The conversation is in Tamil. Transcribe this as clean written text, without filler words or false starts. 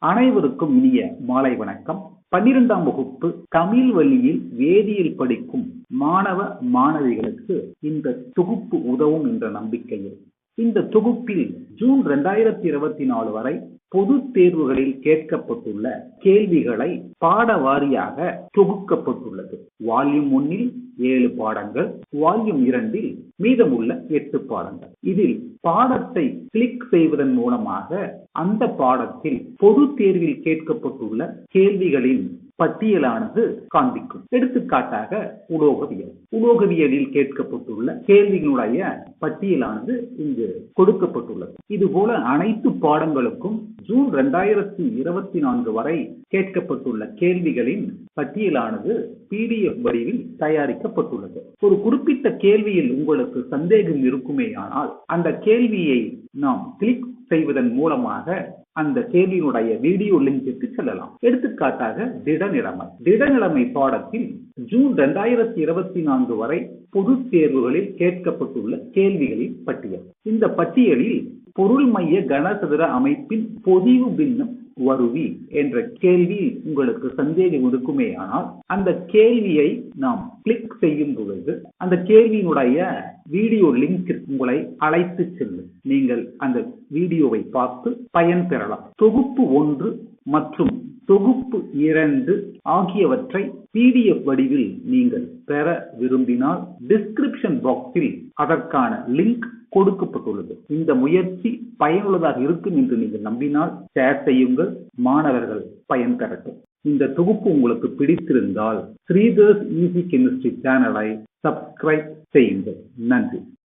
அனைவருக்கும் இனிய மாலை வணக்கம். 12ஆம் வகுப்பு தமிழ் வழியில் வேதியியல் படிக்கும் மாணவ மாணவிகளுக்கு இந்த தொகுப்பு உதவும் என்ற நம்பிக்கையில் இந்த தொகுப்பில் ஜூன் 2024 வரை பொது தேர்வுகளில் கேட்கப்பட்டுள்ள கேள்விகளை பாட வாரியாக தொகுக்கப்பட்டுள்ளது. வால்யூம் 1 7 பாடங்கள், வால்யூம் 2 மீதமுள்ள 8 பாடங்கள். இதில் பாடத்தை கிளிக் செய்வதன் மூலமாக அந்த பாடத்தில் பொது தேர்வில் கேட்கப்பட்டுள்ள கேள்விகளின் பட்டியலானது காண்பிக்கும். எடுத்துக்காட்டாக உலோகவியல். உலோகவியலில் கேட்கப்பட்டுள்ள கேள்விகளுடைய பட்டியலானது இங்கு கொடுக்கப்பட்டுள்ளது. இதுபோல அனைத்து பாடங்களுக்கும் ஜூன் 2024 வரை கேட்கப்பட்டுள்ள கேள்விகளின் பட்டியலானது PDF வடிவில் தயாரிக்கப்பட்டுள்ளது. ஒரு குறிப்பிட்ட கேள்வியில் உங்களுக்கு சந்தேகம் இருக்குமேயானால் அந்த கேள்வியை நாம் கிளிக் செய்வதன் மூலமாக அந்த கேள்வியினுடைய வீடியோ லிங்கிற்கு செல்லலாம். எடுத்துக்காட்டாக திடநிலைமை பாடத்தில் ஜூன் 2024 வரை பொது தேர்வுகளில் கேட்கப்பட்டுள்ள கேள்விகளின் பட்டியல். இந்த பட்டியலில் பொருள் மைய கனசதுர அமைப்பின் பொதிவு பின்னம் வருவி என்ற கேள்வி உங்களுக்கு சந்தேகம் இருக்குமேயானால் அந்த கேள்வியை நாம் கிளிக் செய்யும் பொழுது அந்த கேள்வியினுடைய வீடியோ லிங்க் உங்களை அழைத்து செல்லும். நீங்கள் அந்த வீடியோவை பார்த்து பயன்பெறலாம். தொகுப்பு 1 மற்றும் தொகுப்பு 2 ஆகியவற்றை PDF வடிவில் நீங்கள் பெற விரும்பினால் டிஸ்கிரிப்ஷன் பாக்ஸில் அதற்கான லிங்க் கொடுக்கப்பட்டுள்ளது. இந்த முயற்சி பயனுள்ளதாக இருக்கும் என்று நீங்கள் நம்பினால் ஷேர் செய்யுங்கள். மாணவர்கள் பயன்பெறட்டும். இந்த தொகுப்பு உங்களுக்கு பிடித்திருந்தால் ஸ்ரீதர்ஸ் ஈஸி கெமிஸ்ட்ரி சேனலை சப்ஸ்கிரைப் செய்யுங்கள். நன்றி.